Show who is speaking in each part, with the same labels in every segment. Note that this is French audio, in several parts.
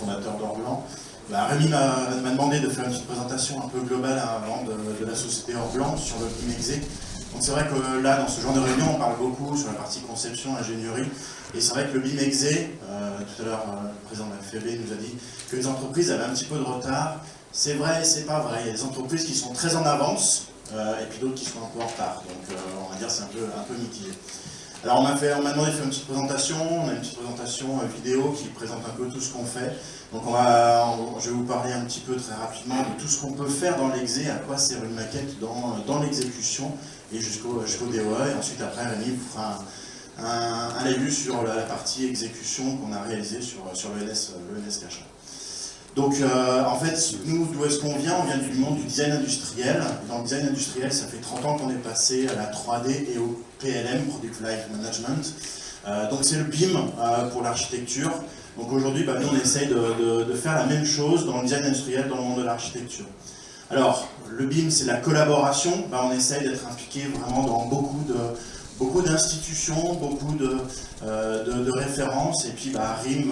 Speaker 1: fondateur d'Orblanc. Rémi m'a demandé de faire une petite présentation un peu globale avant de la société Orblanc sur le BIM Exe. Donc c'est vrai que là, dans ce genre de réunion, on parle beaucoup sur la partie conception, ingénierie. Et c'est vrai que le BIM Exe, tout à l'heure, le président de la FEB nous a dit que les entreprises avaient un petit peu de retard. C'est vrai et c'est pas vrai. Il y a des entreprises qui sont très en avance et puis d'autres qui sont un peu en retard. Donc on va dire c'est un peu mitigé. Alors on m'a demandé de faire une petite présentation. On a une petite présentation vidéo qui présente un peu tout ce qu'on fait. Donc je vais vous parler un petit peu très rapidement de tout ce qu'on peut faire dans l'Exe, à quoi sert une maquette dans l'exécution et jusqu'au DOE. Et ensuite après Rémi vous fera un avis sur la partie exécution qu'on a réalisée sur l'ENS Cachin. Donc en fait, nous, d'où est-ce qu'on vient? On vient du monde du design industriel. Et dans le design industriel, ça fait 30 ans qu'on est passé à la 3D et au PLM, Product Life Management. Donc c'est le BIM pour l'architecture. Donc aujourd'hui, nous on essaye de faire la même chose dans le design industriel, dans le monde de l'architecture. Alors, le BIM, c'est la collaboration. On essaye d'être impliqué vraiment dans beaucoup d'institutions, beaucoup de références, et puis Rémi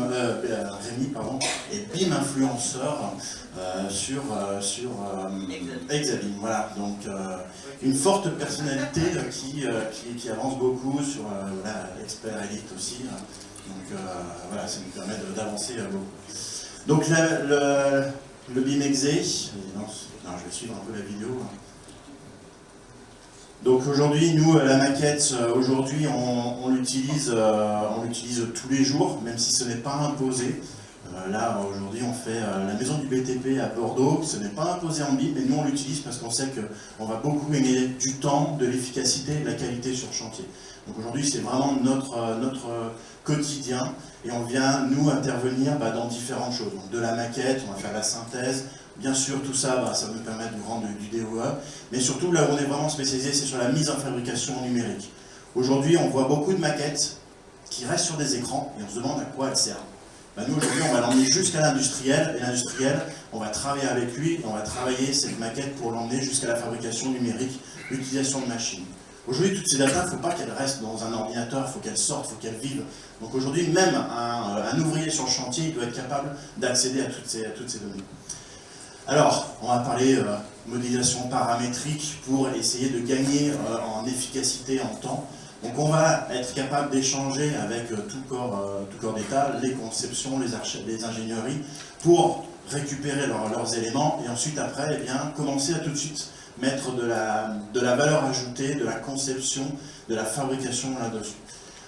Speaker 1: est BIM influenceur sur Exabim. Voilà, donc une forte personnalité qui avance beaucoup sur l'expert élite aussi. Donc voilà, ça nous permet d'avancer beaucoup. Donc le BIM Exe, non, je vais suivre un peu la vidéo. Donc aujourd'hui, nous, la maquette, aujourd'hui, on l'utilise tous les jours, même si ce n'est pas imposé. Là, aujourd'hui, on fait la maison du BTP à Bordeaux, ce n'est pas imposé en BIM, mais nous, on l'utilise parce qu'on sait qu'on va beaucoup gagner du temps, de l'efficacité et de la qualité sur chantier. Donc aujourd'hui, c'est vraiment notre quotidien, et on vient, nous, intervenir dans différentes choses. Donc de la maquette, on va faire la synthèse. Bien sûr, tout ça, ça va nous permettre de rendre du DOE, mais surtout, là où on est vraiment spécialisé, c'est sur la mise en fabrication numérique. Aujourd'hui, on voit beaucoup de maquettes qui restent sur des écrans, et on se demande à quoi elles servent. Nous, aujourd'hui, on va l'emmener jusqu'à l'industriel, et l'industriel, on va travailler avec lui, et on va travailler cette maquette pour l'emmener jusqu'à la fabrication numérique, l'utilisation de machines. Aujourd'hui, toutes ces datas, il ne faut pas qu'elles restent dans un ordinateur, il faut qu'elles sortent, il faut qu'elles vivent. Donc aujourd'hui, même un ouvrier sur le chantier, il doit être capable d'accéder à toutes ces données. Alors, on va parler modélisation paramétrique pour essayer de gagner en efficacité, en temps. Donc on va être capable d'échanger avec tout corps d'État, les conceptions, les ingénieries, pour récupérer leurs éléments, et ensuite après, commencer à tout de suite mettre de la valeur ajoutée, de la conception, de la fabrication là-dessus.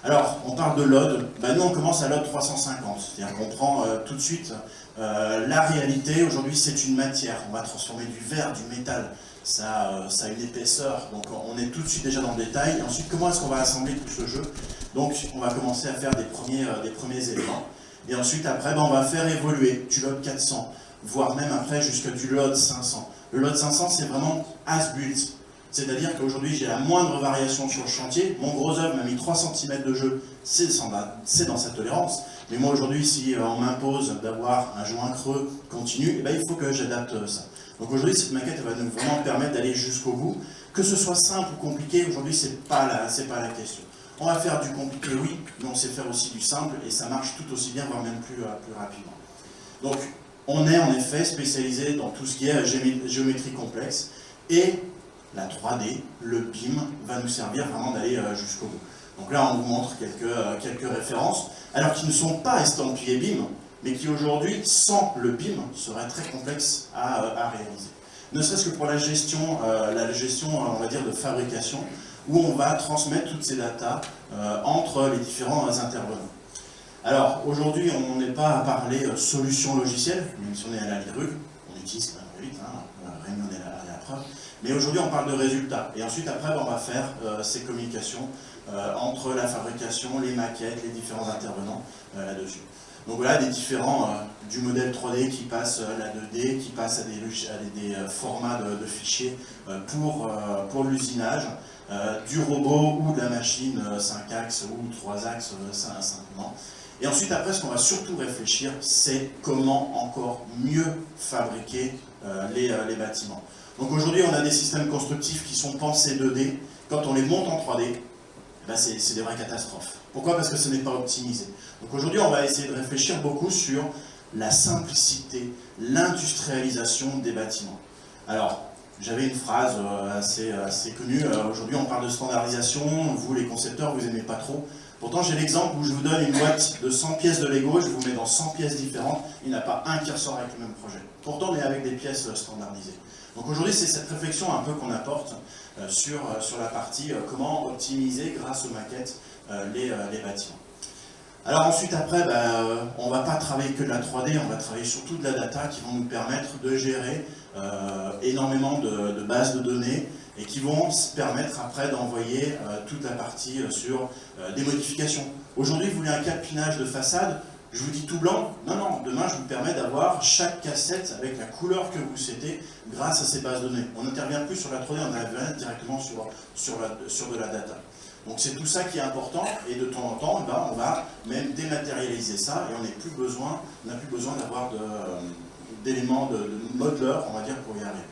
Speaker 1: Alors, on parle de LOD, nous on commence à LOD 350, c'est-à-dire qu'on prend tout de suite la réalité. Aujourd'hui c'est une matière, on va transformer du verre, du métal, ça a une épaisseur, donc on est tout de suite déjà dans le détail. Et ensuite, comment est-ce qu'on va assembler tout ce jeu? Donc on va commencer à faire des premiers éléments, et ensuite après on va faire évoluer du LOD 400, voire même après jusqu'à du LOD 500. Le LOD 500 c'est vraiment as-built. C'est-à-dire qu'aujourd'hui, j'ai la moindre variation sur le chantier. Mon gros œuvre m'a mis 3 cm de jeu, c'est dans sa tolérance. Mais moi, aujourd'hui, si on m'impose d'avoir un joint creux continu, il faut que j'adapte ça. Donc aujourd'hui, cette maquette va nous vraiment permettre d'aller jusqu'au bout. Que ce soit simple ou compliqué, aujourd'hui, c'est pas la question. On va faire du compliqué, oui, mais on sait faire aussi du simple, et ça marche tout aussi bien, voire même plus rapidement. Donc, on est en effet spécialisé dans tout ce qui est géométrie complexe, et la 3D, le BIM, va nous servir vraiment d'aller jusqu'au bout. Donc là, on vous montre quelques références, alors qui ne sont pas estampillées BIM, mais qui aujourd'hui, sans le BIM, seraient très complexes à réaliser. Ne serait-ce que pour la gestion, on va dire, de fabrication, où on va transmettre toutes ces datas entre les différents intervenants. Alors, aujourd'hui, on n'est pas à parler solution logicielle, même si on est à la LIRUG, on utilise quand même vite, Rémi en est là à la preuve. Mais aujourd'hui, on parle de résultats. Et ensuite, après, on va faire ces communications entre la fabrication, les maquettes, les différents intervenants là-dessus. Donc voilà, des différents du modèle 3D qui passe à la 2D, qui passe à des formats de fichiers pour l'usinage, du robot ou de la machine 5 axes ou 3 axes simplement. Et ensuite, après, ce qu'on va surtout réfléchir, c'est comment encore mieux fabriquer les bâtiments. Donc aujourd'hui, on a des systèmes constructifs qui sont pensés 2D. Quand on les monte en 3D, c'est des vraies catastrophes. Pourquoi? Parce que ce n'est pas optimisé. Donc aujourd'hui, on va essayer de réfléchir beaucoup sur la simplicité, l'industrialisation des bâtiments. Alors, j'avais une phrase assez connue, aujourd'hui on parle de standardisation, vous les concepteurs vous n'aimez pas trop. Pourtant j'ai l'exemple où je vous donne une boîte de 100 pièces de Lego, je vous mets dans 100 pièces différentes, il n'y en a pas un qui ressort avec le même projet. Pourtant on est avec des pièces standardisées. Donc aujourd'hui c'est cette réflexion un peu qu'on apporte sur la partie comment optimiser grâce aux maquettes les bâtiments. Alors ensuite après, on ne va pas travailler que de la 3D, on va travailler surtout de la data qui vont nous permettre de gérer énormément de bases de données et qui vont se permettre après d'envoyer toute la partie sur des modifications. Aujourd'hui, vous voulez un capenage de façade, je vous dis tout blanc, non, demain je vous permets d'avoir chaque cassette avec la couleur que vous souhaitez grâce à ces bases de données. On n'intervient plus sur la 3D, on intervient directement sur de la data. Donc c'est tout ça qui est important et de temps en temps, on va même dématérialiser ça et on n'a plus besoin d'avoir d'éléments de modeler, on va dire, pour y arriver.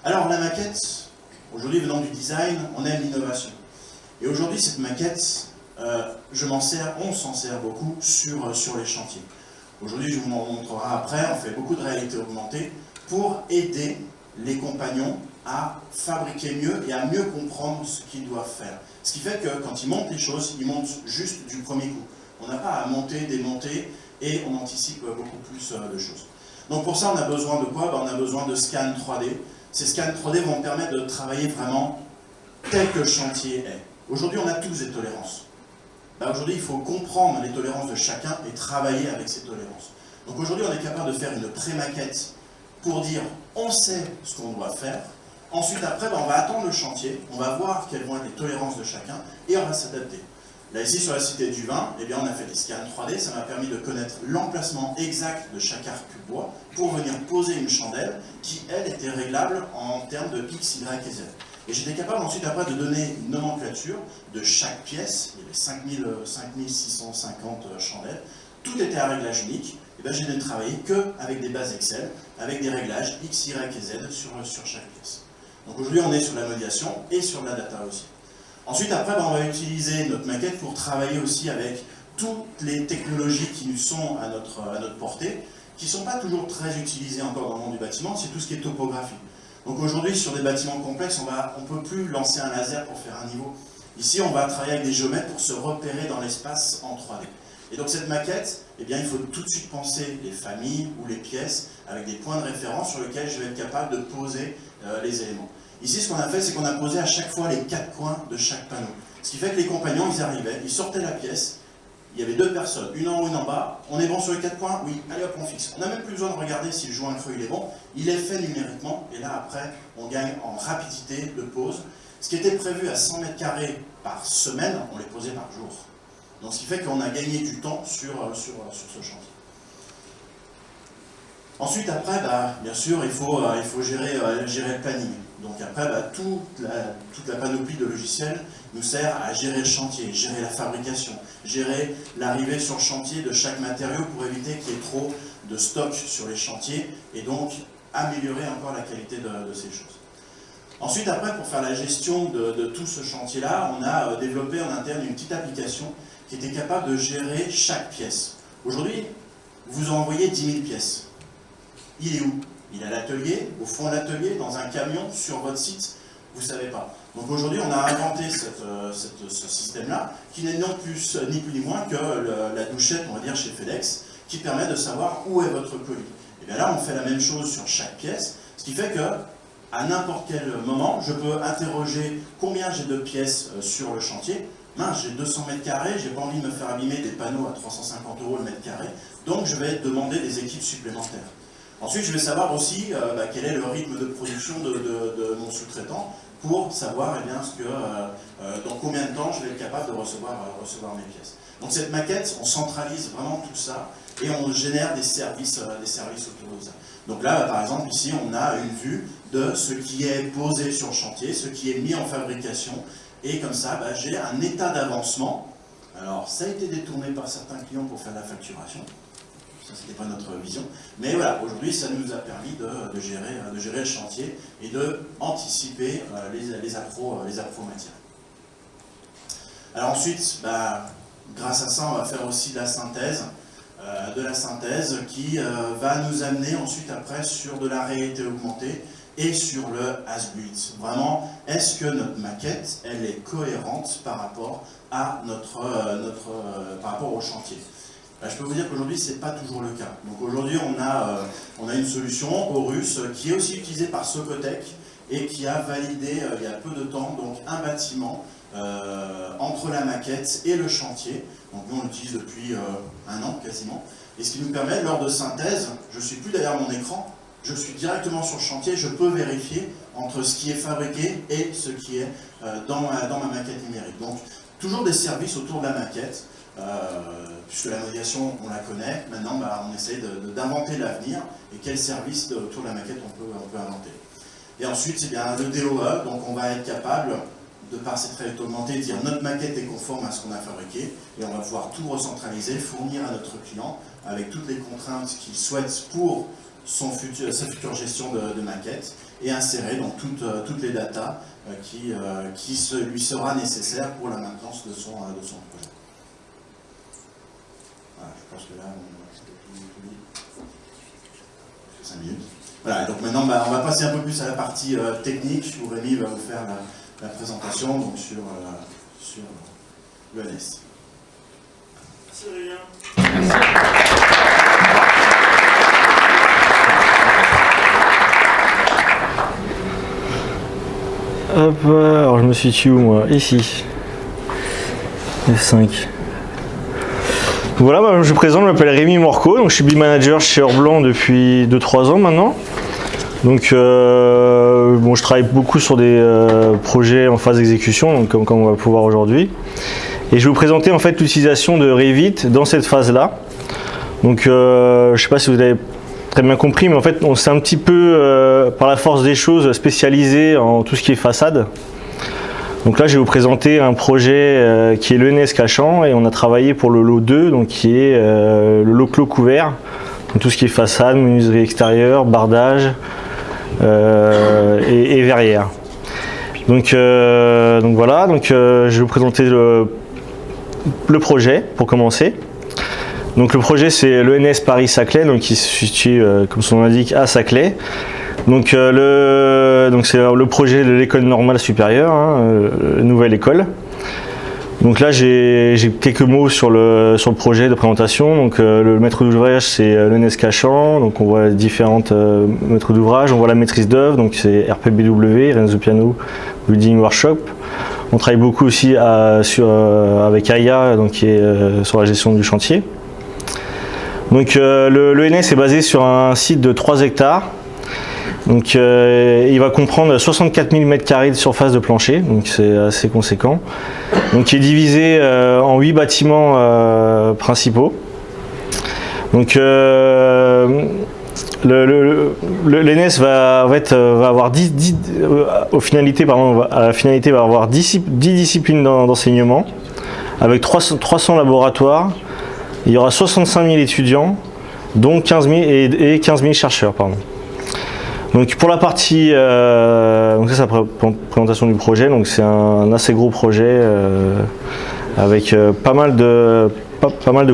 Speaker 1: Alors la maquette, aujourd'hui venant du design, on aime l'innovation. Et aujourd'hui cette maquette, on s'en sert beaucoup sur les chantiers. Aujourd'hui, je vous montrerai après, on fait beaucoup de réalité augmentée pour aider les compagnons à fabriquer mieux et à mieux comprendre ce qu'ils doivent faire. Ce qui fait que quand ils montent les choses, ils montent juste du premier coup. On n'a pas à monter, démonter et on anticipe beaucoup plus de choses. Donc pour ça, on a besoin de quoi? On a besoin de scans 3D. Ces scans 3D vont permettre de travailler vraiment tel que le chantier est. Aujourd'hui, on a tous des tolérances. Aujourd'hui, il faut comprendre les tolérances de chacun et travailler avec ces tolérances. Donc aujourd'hui, on est capable de faire une pré-maquette pour dire on sait ce qu'on doit faire. Ensuite, après, on va attendre le chantier, on va voir quelles vont être les tolérances de chacun et on va s'adapter. Là, ici, sur la Cité du Vin, eh bien, on a fait des scans 3D, ça m'a permis de connaître l'emplacement exact de chaque arc bois pour venir poser une chandelle qui, elle, était réglable en termes de X, Y et Z. Et j'étais capable ensuite, après, de donner une nomenclature de chaque pièce. Il y avait 5650 chandelles. Tout était à réglage unique. Et bien, j'ai ne travaillé qu'avec des bases Excel, avec des réglages X, Y et Z sur chaque pièce. Donc aujourd'hui, on est sur la modélisation et sur la data aussi. Ensuite, après, on va utiliser notre maquette pour travailler aussi avec toutes les technologies qui nous sont à notre portée, qui ne sont pas toujours très utilisées encore dans le monde du bâtiment, c'est tout ce qui est topographie. Donc aujourd'hui, sur des bâtiments complexes, on ne peut plus lancer un laser pour faire un niveau. Ici, on va travailler avec des géomètres pour se repérer dans l'espace en 3D. Et donc cette maquette, eh bien, il faut tout de suite penser les familles ou les pièces avec des points de référence sur lesquels je vais être capable de poser les éléments. Ici, ce qu'on a fait, c'est qu'on a posé à chaque fois les 4 coins de chaque panneau. Ce qui fait que les compagnons, ils arrivaient, ils sortaient la pièce, il y avait 2 personnes, une en haut, une en bas. On est bon sur les 4 coins? Oui, allez hop, on fixe. On n'a même plus besoin de regarder si le joint creux il est bon. Il est fait numériquement et là après, on gagne en rapidité de pose. Ce qui était prévu à 100 mètres carrés par semaine, on les posait par jour. Donc ce qui fait qu'on a gagné du temps sur ce chantier. Ensuite, après, bien sûr, il faut gérer le planning. Donc après, toute la panoplie de logiciels nous sert à gérer le chantier, gérer la fabrication, gérer l'arrivée sur le chantier de chaque matériau pour éviter qu'il y ait trop de stock sur les chantiers et donc améliorer encore la qualité de ces choses. Ensuite, après, pour faire la gestion de tout ce chantier-là, on a développé en interne une petite application qui était capable de gérer chaque pièce. Aujourd'hui, vous envoyez 10 000 pièces. Il est où? Il est à l'atelier, au fond de l'atelier, dans un camion, sur votre site, vous ne savez pas. Donc aujourd'hui, on a inventé ce système-là, qui n'est ni plus ni moins que la douchette, on va dire, chez FedEx, qui permet de savoir où est votre colis. Et bien là, on fait la même chose sur chaque pièce, ce qui fait que à n'importe quel moment, je peux interroger combien j'ai de pièces sur le chantier. Mince, j'ai 200 mètres carrés, j'ai pas envie de me faire abîmer des panneaux à 350 € le mètre carré, donc je vais demander des équipes supplémentaires. Ensuite, je vais savoir aussi quel est le rythme de production de mon sous-traitant pour savoir dans combien de temps je vais être capable de recevoir mes pièces. Donc cette maquette, on centralise vraiment tout ça et on génère des services autour de ça. Donc là, par exemple, ici, on a une vue de ce qui est posé sur le chantier, ce qui est mis en fabrication, et comme ça, j'ai un état d'avancement. Alors, ça a été détourné par certains clients pour faire la facturation. Ça, ce n'était pas notre vision. Mais voilà, aujourd'hui, ça nous a permis de gérer le chantier et d'anticiper les appros matières. Alors ensuite, grâce à ça, on va faire aussi de la synthèse. de la synthèse qui va nous amener ensuite après sur de la réalité augmentée et sur le as-built. Vraiment, est-ce que notre maquette, elle est cohérente par rapport à par rapport au chantier? Je peux vous dire qu'aujourd'hui, ce n'est pas toujours le cas. Donc aujourd'hui, on a une solution, Horus, qui est aussi utilisée par Socotec et qui a validé il y a peu de temps donc, un bâtiment entre la maquette et le chantier. Donc nous, on l'utilise depuis un an quasiment. Et ce qui nous permet, lors de synthèse, je ne suis plus derrière mon écran, je suis directement sur le chantier, je peux vérifier entre ce qui est fabriqué et ce qui est dans ma maquette numérique. Donc toujours des services autour de la maquette. Puisque la modélisation, on la connaît, maintenant on essaie d'inventer l'avenir et quel service autour de la maquette on peut inventer. Et ensuite, c'est bien le DOE, donc on va être capable, de par cette réalité augmentée, de dire notre maquette est conforme à ce qu'on a fabriqué et on va pouvoir tout recentraliser, fournir à notre client avec toutes les contraintes qu'il souhaite pour sa future gestion de maquette et insérer donc toutes les datas qui lui sera nécessaire pour la maintenance de son projet. Je pense que là, on va 5 minutes. Voilà, donc maintenant, on va passer un peu plus à la partie technique, où Rémi va vous faire la présentation donc, sur l'ENS.
Speaker 2: Merci Aurélien.
Speaker 3: Hop, alors je me situe où moi? Ici. F5. Voilà, je me présente, je m'appelle Rémi Morco, donc je suis BIM manager chez Orblanc depuis 2-3 ans maintenant. Donc je travaille beaucoup sur des projets en phase d'exécution, donc comme on va pouvoir aujourd'hui. Et je vais vous présenter en fait l'utilisation de Revit dans cette phase-là. Donc je ne sais pas si vous avez très bien compris, mais en fait on s'est un petit peu, par la force des choses, spécialisé en tout ce qui est façade. Donc là, je vais vous présenter un projet qui est l'ENS Cachan et on a travaillé pour le lot 2, donc qui est le lot clos couvert. Donc tout ce qui est façade, menuiserie extérieure, bardage et verrière. Donc voilà, je vais vous présenter le projet pour commencer. Donc le projet c'est l'ENS Paris-Saclay, donc qui se situe, comme son nom l'indique, à Saclay. Donc c'est le projet de l'école normale supérieure, nouvelle école. Donc là j'ai quelques mots sur le projet de présentation. Donc le maître d'ouvrage c'est l'ENS Cachan, donc on voit les différentes maîtres d'ouvrage, on voit la maîtrise d'œuvre, donc c'est RPBW, Renzo Piano Building Workshop. On travaille beaucoup aussi avec AIA, donc qui est sur la gestion du chantier. Donc l'ENS est basé sur un site de 3 hectares. Donc il va comprendre 64 000 m² de surface de plancher, donc c'est assez conséquent. Donc il est divisé en 8 bâtiments principaux. Donc l'ENS va avoir 10 disciplines d'enseignement, avec 300 laboratoires. Il y aura 65 000 étudiants, dont 15 000 chercheurs. Pardon. Donc pour la partie, donc ça c'est la présentation du projet, donc c'est un assez gros projet avec pas mal de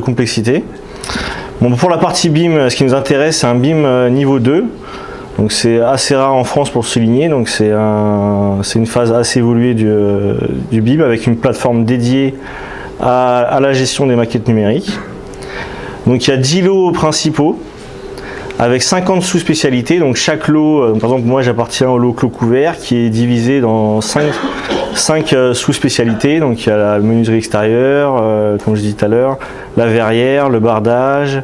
Speaker 3: complexité. Bon, pour la partie BIM, ce qui nous intéresse, c'est un BIM niveau 2. Donc c'est assez rare en France pour le souligner, donc c'est une phase assez évoluée du BIM avec une plateforme dédiée à la gestion des maquettes numériques. Donc il y a 10 lots principaux avec 50 sous-spécialités. Donc chaque lot, par exemple moi j'appartiens au lot clos couvert qui est divisé dans 5 sous-spécialités. Donc il y a la menuiserie extérieure, comme je disais tout à l'heure, la verrière, le bardage,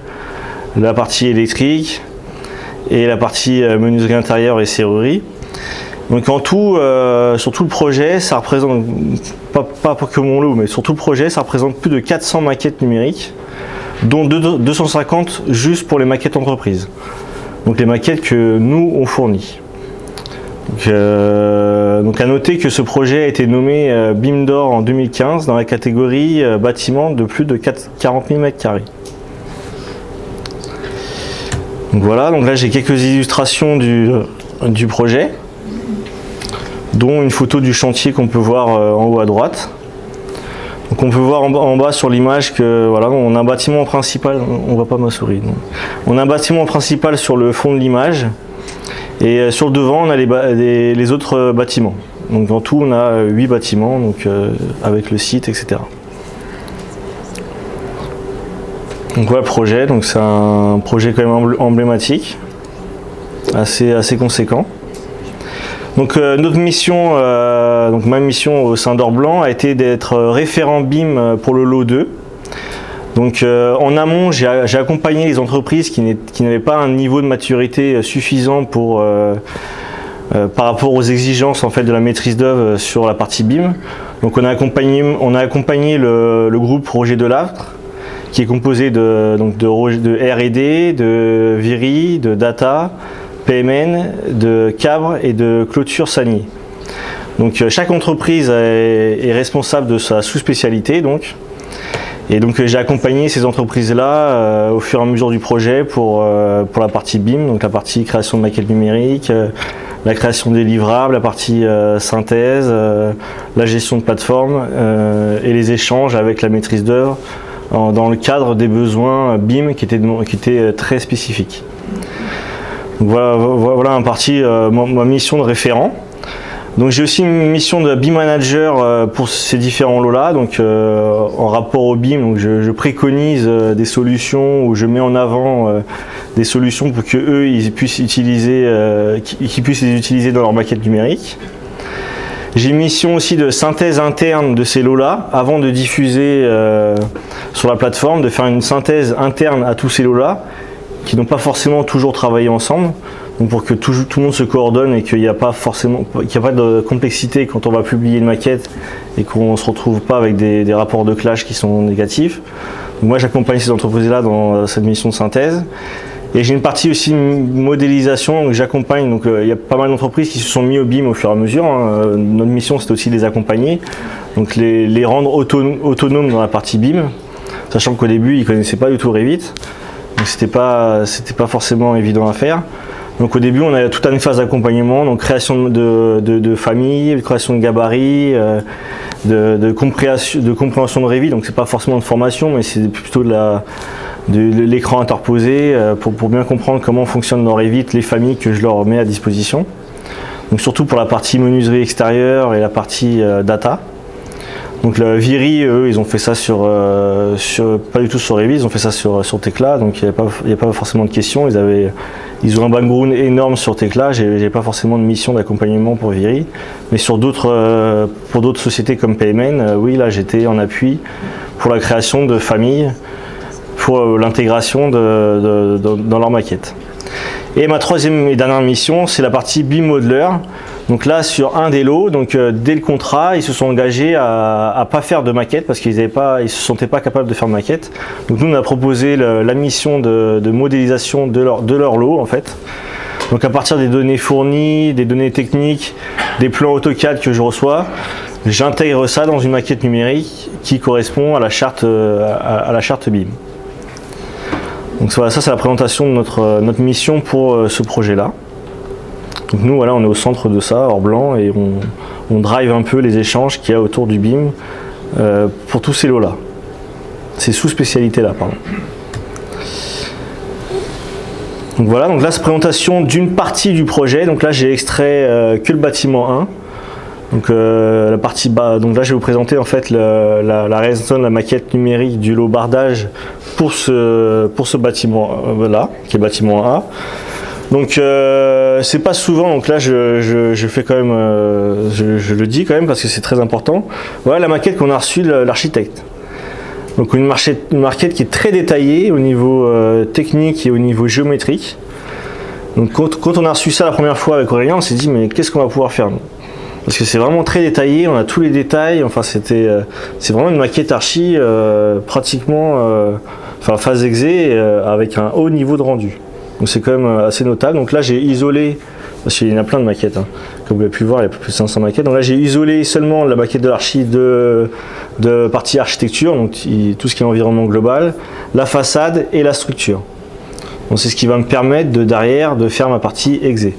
Speaker 3: la partie électrique et la partie menuiserie intérieure et serrurerie. Donc en tout, sur tout le projet, ça représente, pas que mon lot, mais sur tout le projet, ça représente plus de 400 maquettes numériques, dont 250 juste pour les maquettes entreprises. Donc les maquettes que nous on fournit. Donc à noter que ce projet a été nommé BIM d'or en 2015 dans la catégorie bâtiment de plus de 40 000 m². Donc voilà, donc là j'ai quelques illustrations du projet, dont une photo du chantier qu'on peut voir en haut à droite. Donc on peut voir en bas sur l'image que voilà, on a un bâtiment principal, on voit pas ma souris. Non. On a un bâtiment principal sur le fond de l'image et sur le devant on a les autres bâtiments. Donc en tout on a 8 bâtiments donc, avec le site, etc. Donc voilà le projet, donc c'est un projet quand même emblématique, assez conséquent. Donc notre mission, donc ma mission au sein d'Or Blanc a été d'être référent BIM pour le lot 2. Donc en amont, j'ai accompagné les entreprises qui n'avaient pas un niveau de maturité suffisant pour, par rapport aux exigences en fait, de la maîtrise d'œuvre sur la partie BIM. Donc on a accompagné le groupe Roger Delattre, qui est composé de R&D, de Viry, de Data, PMN, de Cabre et de Clôture Sagny. Donc chaque entreprise est responsable de sa sous-spécialité. Et donc j'ai accompagné ces entreprises-là au fur et à mesure du projet pour la partie BIM, donc la partie création de maquettes numériques, la création des livrables, la partie synthèse, la gestion de plateforme et les échanges avec la maîtrise d'œuvre dans le cadre des besoins BIM qui étaient très spécifiques. Donc voilà en partie ma mission de référent. Donc j'ai aussi une mission de BIM manager pour ces différents lots-là. Donc en rapport au BIM, donc je préconise des solutions ou je mets en avant des solutions pour que eux ils puissent les utiliser dans leur maquette numérique. J'ai une mission aussi de synthèse interne de ces lots-là avant de diffuser sur la plateforme, de faire une synthèse interne à tous ces lots-là qui n'ont pas forcément toujours travaillé ensemble, donc pour que tout le monde se coordonne et qu'il n'y a pas de complexité quand on va publier une maquette et qu'on ne se retrouve pas avec des rapports de clash qui sont négatifs. Donc moi j'accompagne ces entreprises-là dans cette mission de synthèse. Et j'ai une partie aussi modélisation, donc j'accompagne, donc il y a pas mal d'entreprises qui se sont mis au BIM au fur et à mesure. Notre mission c'est aussi de les accompagner, donc les rendre autonomes dans la partie BIM, sachant qu'au début ils ne connaissaient pas du tout Revit. Donc c'était pas forcément évident à faire. Donc au début on a toute une phase d'accompagnement, donc création de famille, création de gabarits, de compréhension de Revit. Donc c'est pas forcément de formation, mais c'est plutôt de l'écran interposé pour bien comprendre comment fonctionnent dans Revit les familles que je leur mets à disposition. Donc surtout pour la partie menuiserie extérieure et la partie data. Donc le Viry, eux, ils ont fait ça pas du tout sur Revit, ils ont fait ça sur Tekla, donc il n'y a pas forcément de questions. Ils ont un background énorme sur Tekla, j'ai pas forcément de mission d'accompagnement pour Viry, mais pour d'autres sociétés comme PMN, oui, là j'étais en appui pour la création de familles, pour l'intégration dans leur maquette. Et ma troisième et dernière mission, c'est la partie BIM Modeler. Donc là, sur un des lots, donc dès le contrat, ils se sont engagés à pas faire de maquette parce qu'ils se sentaient pas capables de faire de maquette. Donc nous, on a proposé la mission de modélisation de leur lot en fait. Donc à partir des données fournies, des données techniques, des plans AutoCAD que je reçois, j'intègre ça dans une maquette numérique qui correspond à la charte BIM. Donc voilà, ça c'est la présentation de notre mission pour ce projet-là. Donc nous, voilà, on est au centre de ça, Or Blanc, et on drive un peu les échanges qu'il y a autour du BIM pour tous ces lots-là. Ces sous-spécialités-là, pardon. Donc voilà, donc là, c'est présentation d'une partie du projet. Donc là, j'ai extrait que le bâtiment 1. Donc la partie bas, donc là, je vais vous présenter en fait la réalisation de la maquette numérique du lot bardage pour ce bâtiment-là, qui est bâtiment A. Donc c'est pas souvent, donc là je fais quand même, je le dis quand même parce que c'est très important. Voilà la maquette qu'on a reçue de l'architecte. Donc une maquette qui est très détaillée au niveau technique et au niveau géométrique. Donc quand on a reçu ça la première fois avec Aurélien, on s'est dit mais qu'est-ce qu'on va pouvoir faire nous ? Parce que c'est vraiment très détaillé, on a tous les détails, enfin c'est vraiment une maquette archi pratiquement phase exé avec un haut niveau de rendu. Donc c'est quand même assez notable. Donc là j'ai isolé, parce qu'il y en a plein de maquettes, hein. Comme vous avez pu voir, il y a plus de 500 maquettes. Donc là j'ai isolé seulement la maquette de l'archi de partie architecture, donc tout ce qui est environnement global, la façade et la structure. Donc c'est ce qui va me permettre derrière de faire ma partie exé.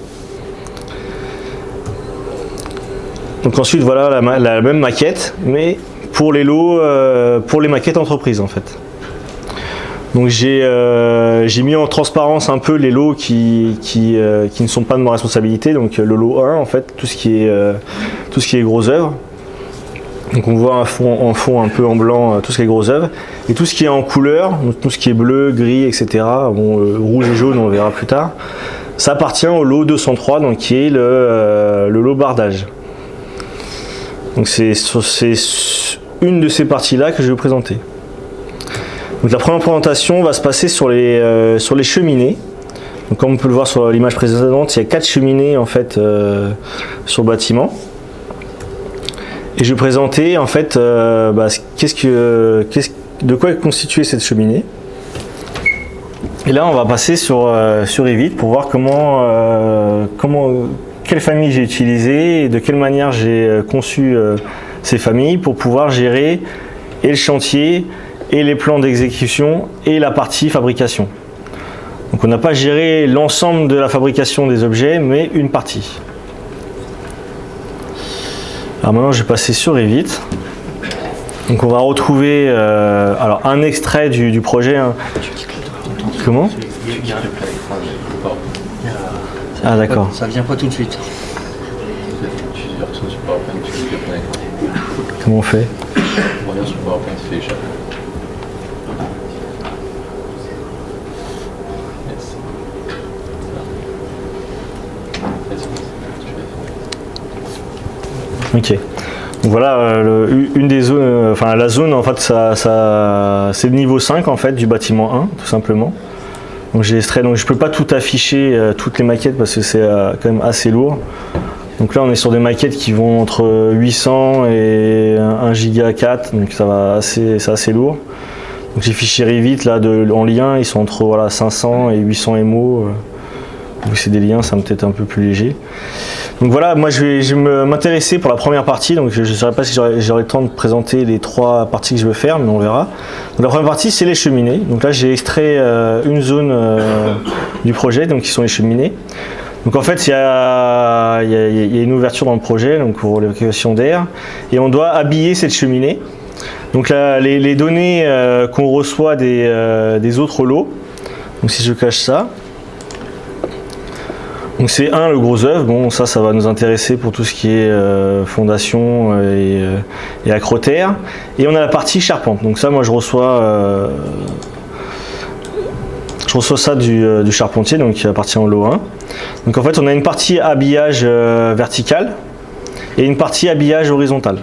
Speaker 3: Donc ensuite voilà la même maquette, mais pour les lots, pour les maquettes entreprises en fait. Donc j'ai mis en transparence un peu les lots qui ne sont pas de ma responsabilité, donc le lot 1 en fait, tout ce qui est gros œuvres. Donc on voit en fond un peu en blanc tout ce qui est gros œuvres, et tout ce qui est en couleur, donc tout ce qui est bleu, gris, etc. Bon, rouge et jaune on verra plus tard. Ça appartient au lot 203, donc qui est le lot bardage. Donc c'est une de ces parties-là que je vais vous présenter. Donc la première présentation va se passer sur les cheminées. Donc comme on peut le voir sur l'image précédente, il y a 4 cheminées en fait sur le bâtiment. Et je vais présenter en fait de quoi est constituée cette cheminée. Et là on va passer sur Revit pour voir quelle famille j'ai utilisée et de quelle manière j'ai conçu ces familles pour pouvoir gérer et le chantier et les plans d'exécution et la partie fabrication. Donc on n'a pas géré l'ensemble de la fabrication des objets, mais une partie. Alors maintenant je vais passer sur Revit. Donc on va retrouver alors un extrait du projet. Hein. Comment ? Ah d'accord.
Speaker 4: Ça vient pas tout de suite.
Speaker 3: Comment on fait ? Ok. Donc voilà, une des zones, enfin la zone en fait, c'est le niveau 5 en fait du bâtiment 1, tout simplement. Donc j'ai extrait, donc je peux pas tout afficher toutes les maquettes parce que c'est quand même assez lourd. Donc là on est sur des maquettes qui vont entre 800 et 1 giga 4, donc c'est assez lourd. Donc les fichiers Revit là en lien, ils sont entre 500 et 800 MO. Vu que c'est des liens, ça me peut-être un peu plus léger. Donc voilà, moi je vais m'intéresser pour la première partie, donc je ne saurais pas si j'aurai le temps de présenter les 3 parties que je veux faire, mais on verra. Donc la première partie c'est les cheminées, donc là j'ai extrait une zone du projet, donc qui sont les cheminées. Donc en fait il y a une ouverture dans le projet donc pour l'évacuation d'air, et on doit habiller cette cheminée. Donc là, les données qu'on reçoit des autres lots, donc si je cache ça, donc c'est le gros œuvre, bon ça va nous intéresser pour tout ce qui est fondation et acrotère. Et on a la partie charpente, donc ça moi je reçois ça du charpentier, donc qui appartient au lot 1. Donc en fait on a une partie habillage vertical et une partie habillage horizontal.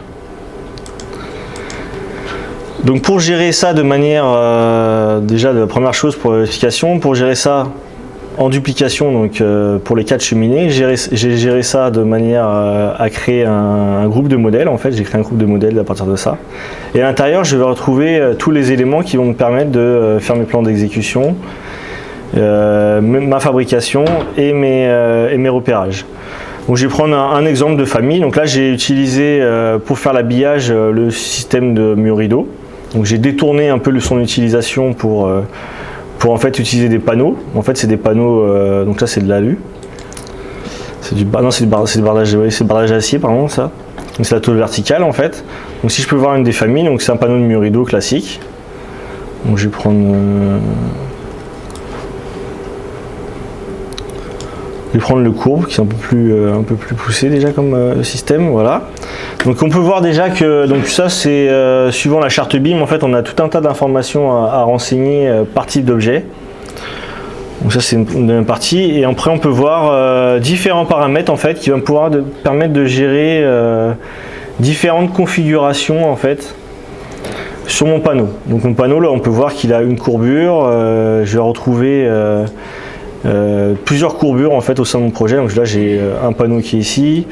Speaker 3: Donc pour gérer ça de manière, déjà la première chose pour l'explication, pour gérer ça en duplication, donc pour les 4 cheminées, j'ai géré ça de manière à créer un groupe de modèles. En fait, j'ai créé un groupe de modèles à partir de ça. Et à l'intérieur, je vais retrouver tous les éléments qui vont me permettre de faire mes plans d'exécution, ma fabrication et mes repérages. Donc, je vais prendre un exemple de famille. Donc là, j'ai utilisé pour faire l'habillage le système de mur rideau. Donc, j'ai détourné un peu son utilisation pour en fait utiliser des panneaux. En fait c'est des panneaux, donc là c'est de l'alu. C'est du bardage d'acier pardon ça. Donc c'est la tôle verticale en fait. Donc si je peux voir une des familles, donc c'est un panneau de mur rideau classique. Donc je vais prendre le courbe qui est un peu plus poussé déjà comme système, voilà. Donc on peut voir déjà que donc ça c'est suivant la charte BIM en fait on a tout un tas d'informations à renseigner par type d'objet. Donc ça c'est une partie, et après on peut voir différents paramètres en fait qui vont pouvoir permettre de gérer différentes configurations en fait sur mon panneau. Donc mon panneau là on peut voir qu'il a une courbure, je vais retrouver plusieurs courbures en fait au sein de mon projet. Donc là j'ai un panneau qui est ici.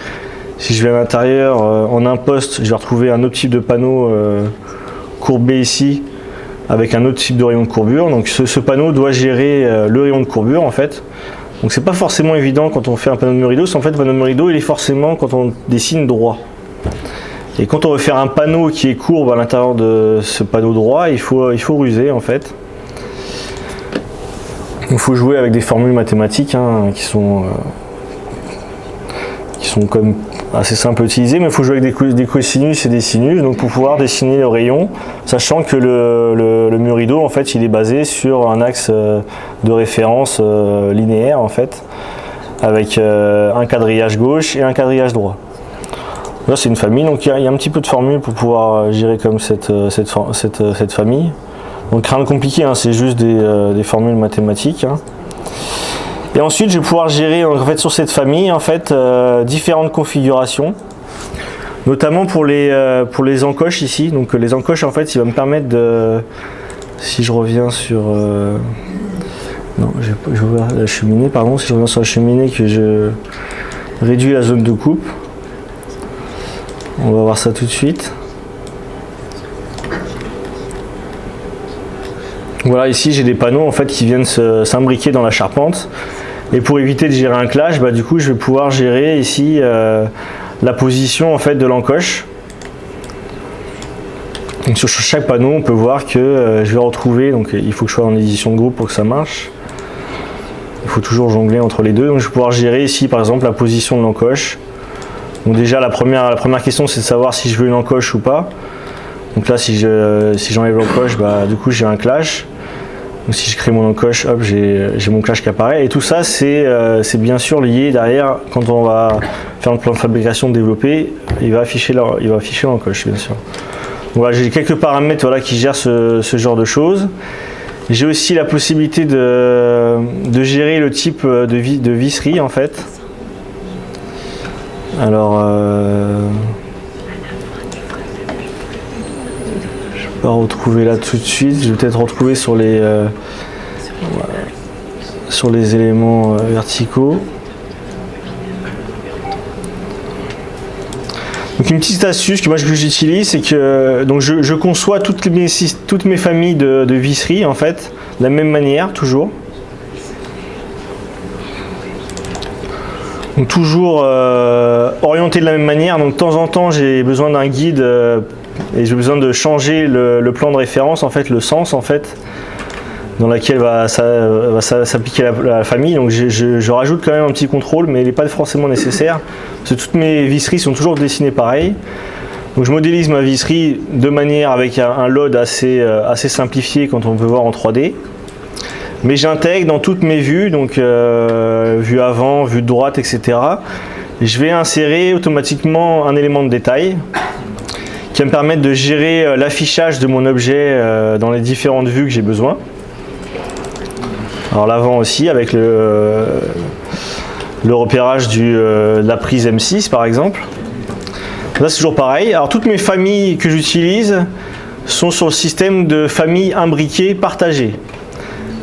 Speaker 3: Si je vais à l'intérieur en un poste, je vais retrouver un autre type de panneau courbé ici avec un autre type de rayon de courbure. Donc ce panneau doit gérer le rayon de courbure en fait. Donc c'est pas forcément évident quand on fait un panneau de mur rideau, parce qu'en fait le panneau de mur rideau il est forcément quand on dessine droit. Et quand on veut faire un panneau qui est courbe à l'intérieur de ce panneau droit, il faut ruser en fait. Il faut jouer avec des formules mathématiques hein, qui qui sont quand même assez simples à utiliser, mais il faut jouer avec des cosinus et des sinus, donc pour pouvoir dessiner le rayon, sachant que le murido en fait il est basé sur un axe de référence linéaire en fait, avec un quadrillage gauche et un quadrillage droit. Là c'est une famille, donc il y a un petit peu de formule pour pouvoir gérer comme cette famille. Donc rien de compliqué, hein, c'est juste des formules mathématiques. Hein. Et ensuite, je vais pouvoir gérer en fait, sur cette famille en fait, différentes configurations, notamment pour les encoches ici. Donc les encoches, en fait, il va me permettre de, si je reviens sur, non, je vais voir la cheminée, pardon, si je reviens sur la cheminée, que je réduis la zone de coupe. On va voir ça tout de suite. Voilà, ici j'ai des panneaux en fait qui viennent s'imbriquer dans la charpente. Et pour éviter de gérer un clash, bah, du coup je vais pouvoir gérer ici la position en fait de l'encoche. Donc sur chaque panneau on peut voir que je vais retrouver, donc il faut que je sois en édition de groupe pour que ça marche. Il faut toujours jongler entre les deux. Donc je vais pouvoir gérer ici par exemple la position de l'encoche. Donc déjà la première question c'est de savoir si je veux une encoche ou pas. Donc là si j'enlève l'encoche, bah, du coup j'ai un clash. Donc si je crée mon encoche, hop, j'ai mon clash qui apparaît. Et tout ça c'est bien sûr lié derrière, quand on va faire le plan de fabrication développé, il va afficher l'encoche bien sûr. Donc voilà, j'ai quelques paramètres voilà, qui gèrent ce genre de choses. J'ai aussi la possibilité de gérer le type de visserie en fait. Alors, je vais pas retrouver là tout de suite. Je vais peut-être retrouver sur les éléments verticaux. Donc une petite astuce que j'utilise, c'est que donc je conçois toutes mes familles de visseries en fait de la même manière toujours. Donc toujours orienté de la même manière, donc de temps en temps j'ai besoin d'un guide et j'ai besoin de changer le plan de référence, en fait le sens en fait dans laquelle va s'appliquer la famille. Donc je rajoute quand même un petit contrôle, mais il n'est pas forcément nécessaire parce que toutes mes visseries sont toujours dessinées pareil. Donc je modélise ma visserie de manière avec un load assez simplifié quand on peut voir en 3D. Mais j'intègre dans toutes mes vues, donc vue avant, vue de droite, etc. Je vais insérer automatiquement un élément de détail qui va me permettre de gérer l'affichage de mon objet dans les différentes vues que j'ai besoin. Alors l'avant aussi avec le repérage de la prise M6 par exemple. Là c'est toujours pareil. Alors toutes mes familles que j'utilise sont sur le système de famille imbriquée partagée.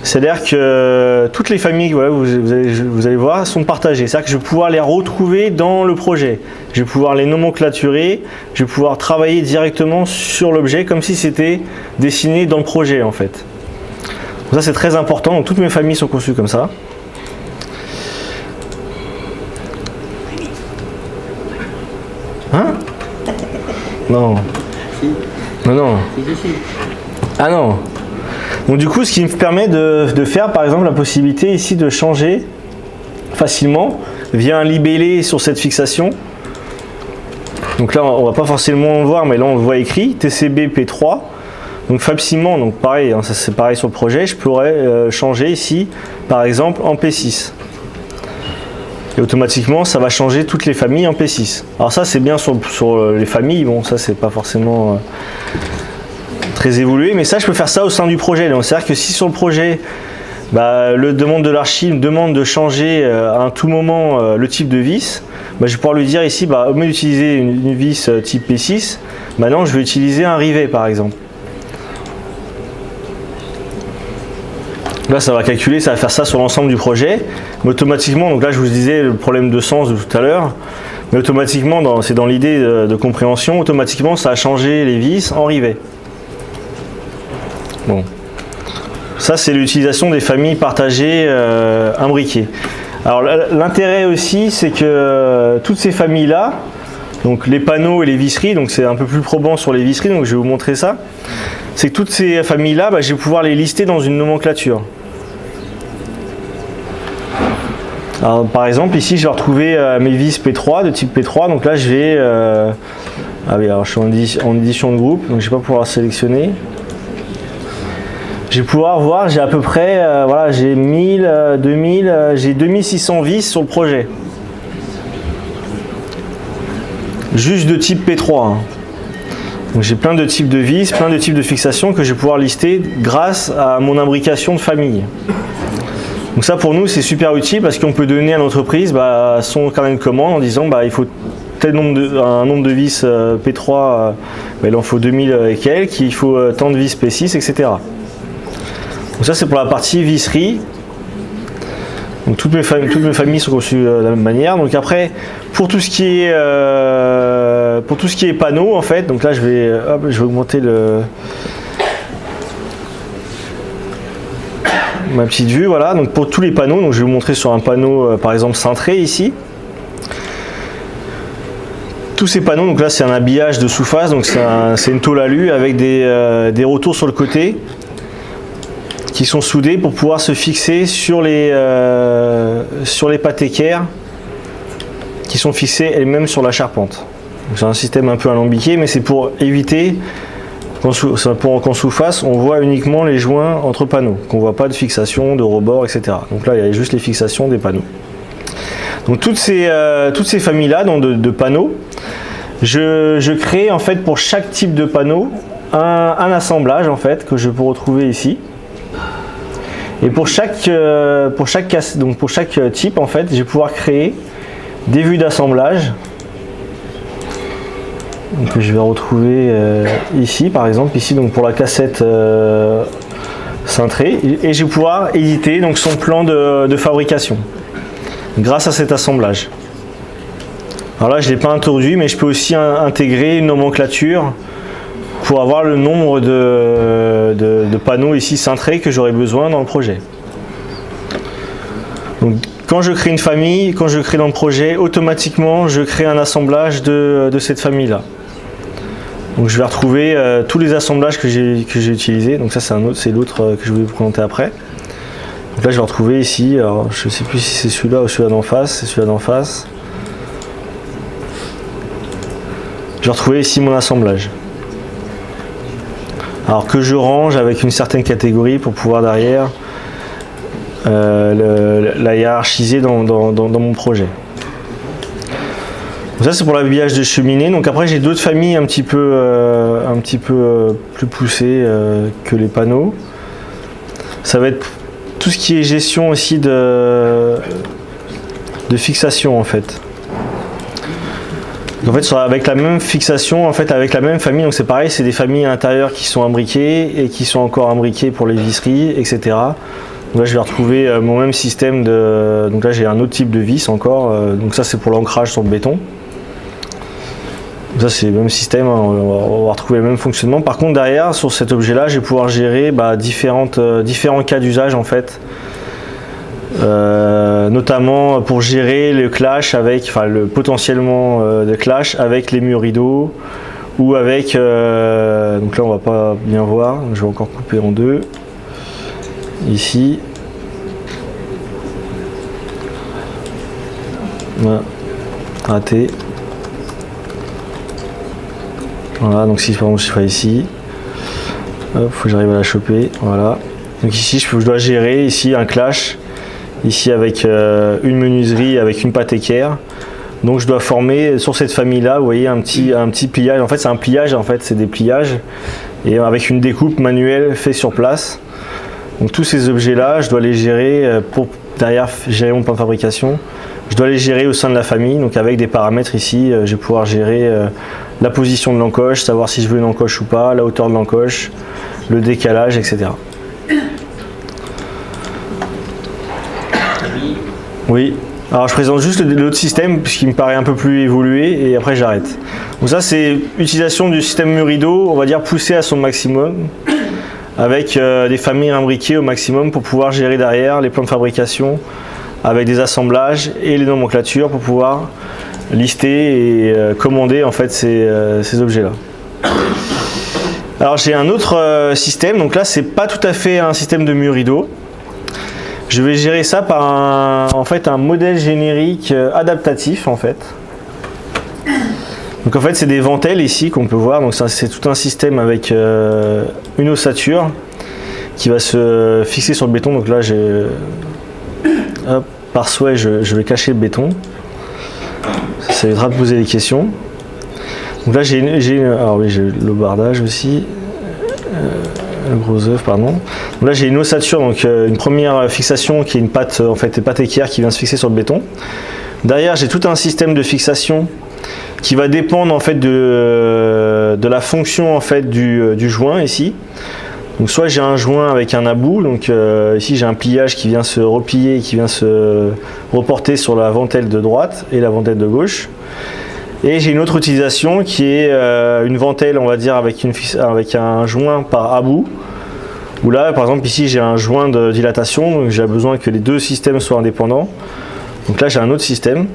Speaker 3: C'est-à-dire que toutes les familles, voilà, vous allez voir, sont partagées. C'est-à-dire que je vais pouvoir les retrouver dans le projet. Je vais pouvoir les nomenclaturer, je vais pouvoir travailler directement sur l'objet comme si c'était dessiné dans le projet en fait. Donc ça c'est très important, donc toutes mes familles sont conçues comme ça. Hein? Non. Non, non. Ah non. Donc du coup, ce qui me permet de faire par exemple la possibilité ici de changer facilement via un libellé sur cette fixation. Donc là, on va pas forcément le voir, mais là on le voit écrit TCB P3. Donc Fab Ciment, donc pareil, hein, ça c'est pareil sur le projet. Je pourrais changer ici, par exemple en P6. Et automatiquement, ça va changer toutes les familles en P6. Alors ça, c'est bien sur les familles. Bon, ça c'est pas forcément très évolué, mais ça je peux faire ça au sein du projet. Donc c'est-à-dire que si sur le projet le demande de l'archi me demande de changer à un tout moment le type de vis, je vais pouvoir lui dire ici au lieu d'utiliser une vis type P6, maintenant je vais utiliser un rivet par exemple. Là ça va calculer, ça va faire ça sur l'ensemble du projet, mais automatiquement, donc là je vous disais le problème de sens de tout à l'heure, mais automatiquement, c'est dans l'idée de compréhension, automatiquement ça a changé les vis en rivet. Bon. Ça c'est l'utilisation des familles partagées imbriquées. Alors l'intérêt aussi c'est que toutes ces familles là, donc les panneaux et les visseries, donc c'est un peu plus probant sur les visseries, donc je vais vous montrer ça, c'est que toutes ces familles là, je vais pouvoir les lister dans une nomenclature. Alors, par exemple, ici, je vais retrouver mes vis P3 de type P3. Donc là, je vais. Ah oui, alors je suis en édition de groupe, donc je vais pas pouvoir sélectionner. Je vais pouvoir voir, j'ai à peu près, voilà, j'ai 1000, 2000, j'ai 2600 vis sur le projet. Juste de type P3. Hein. Donc j'ai plein de types de vis, plein de types de fixations que je vais pouvoir lister grâce à mon imbrication de famille. Donc ça pour nous c'est super utile parce qu'on peut donner à l'entreprise son carnet de commande en disant il faut tel un nombre de vis P3, il en faut 2000 et quelques, il faut tant de vis P6, etc. Donc ça c'est pour la partie visserie. Donc toutes mes familles sont conçues de la même manière. Donc après pour tout ce qui est panneaux en fait, donc là je vais augmenter ma petite vue, voilà. Donc pour tous les panneaux, donc je vais vous montrer sur un panneau par exemple cintré ici. Tous ces panneaux, donc là c'est un habillage de sous-face, donc c'est une tôle alu avec des retours sur le côté qui sont soudés pour pouvoir se fixer sur les pâtes équerres qui sont fixées elles-mêmes sur la charpente. C'est un système un peu alambiqué, mais c'est pour éviter qu'en sous-face, on voit uniquement les joints entre panneaux, qu'on ne voit pas de fixation, de rebord, etc. Donc là, il y a juste les fixations des panneaux. Donc toutes ces familles-là de panneaux, je crée en fait pour chaque type de panneau un assemblage en fait que je peux retrouver ici. Et pour chaque type en fait, je vais pouvoir créer des vues d'assemblage. Donc je vais retrouver ici par exemple, ici donc pour la cassette cintrée, et je vais pouvoir éditer donc son plan de fabrication grâce à cet assemblage. Alors là je ne l'ai pas introduit, mais je peux aussi intégrer une nomenclature pour avoir le nombre de panneaux ici cintrés que j'aurai besoin dans le projet. Donc, quand je crée une famille, quand je crée dans le projet, automatiquement je crée un assemblage de cette famille-là. Donc je vais retrouver tous les assemblages que j'ai utilisés. Donc ça c'est l'autre que je vais vous présenter après. Donc là je vais retrouver ici, alors je ne sais plus si c'est celui-là ou celui-là d'en face, c'est celui-là d'en face. Je vais retrouver ici mon assemblage. Alors que je range avec une certaine catégorie pour pouvoir derrière la hiérarchiser dans mon projet. Donc ça c'est pour l'habillage de cheminée. Donc après j'ai d'autres familles un petit peu plus poussées que les panneaux. Ça va être tout ce qui est gestion aussi de fixation en fait. En fait, avec la même fixation, en fait, avec la même famille, donc c'est pareil, c'est des familles à l'intérieur qui sont imbriquées et qui sont encore imbriquées pour les visseries, etc. Donc là, je vais retrouver mon même système de. Donc là, j'ai un autre type de vis encore. Donc ça, c'est pour l'ancrage sur le béton. Donc ça, c'est le même système. Hein, on va retrouver le même fonctionnement. Par contre, derrière, sur cet objet-là, je vais pouvoir gérer différents cas d'usage en fait. Notamment pour gérer le clash avec, potentiellement le clash avec les murs rideaux ou avec, donc là on va pas bien voir, je vais encore couper en deux, ici, voilà, raté, voilà, donc si par exemple je fais ici, hop, faut que j'arrive à la choper, voilà, donc ici je dois gérer ici un clash. Ici avec une menuiserie avec une pâte équerre. Donc je dois former sur cette famille là, vous voyez un petit pliage. En fait c'est un pliage, en fait c'est des pliages et avec une découpe manuelle faite sur place. Donc tous ces objets là, je dois les gérer pour derrière gérer mon plan de fabrication. Je dois les gérer au sein de la famille, donc avec des paramètres ici, je vais pouvoir gérer la position de l'encoche, savoir si je veux une encoche ou pas, la hauteur de l'encoche, le décalage, etc. Oui, alors je présente juste l'autre système puisqu'il me paraît un peu plus évolué et après j'arrête. Donc ça c'est utilisation du système mur rideau, on va dire poussé à son maximum avec des familles imbriquées au maximum pour pouvoir gérer derrière les plans de fabrication avec des assemblages et les nomenclatures pour pouvoir lister et commander en fait ces objets-là. Alors j'ai un autre système, donc là c'est pas tout à fait un système de mur rideau. Je vais gérer ça par un modèle générique adaptatif en fait. Donc en fait c'est des ventelles ici qu'on peut voir, donc c'est tout un système avec une ossature qui va se fixer sur le béton. Donc là par souhait je vais cacher le béton, ça évitera de poser des questions. Donc là j'ai le bardage aussi, le gros œuf pardon. Donc là j'ai une ossature, donc une première fixation qui est une pâte équerre qui vient se fixer sur le béton. Derrière j'ai tout un système de fixation qui va dépendre en fait de la fonction en fait du joint ici. Donc soit j'ai un joint avec un about, donc ici j'ai un pliage qui vient se replier et qui vient se reporter sur la ventelle de droite et la ventelle de gauche. Et j'ai une autre utilisation qui est une ventelle, on va dire, avec un joint par about. Où là, par exemple, ici j'ai un joint de dilatation, donc j'ai besoin que les deux systèmes soient indépendants. Donc là j'ai un autre système.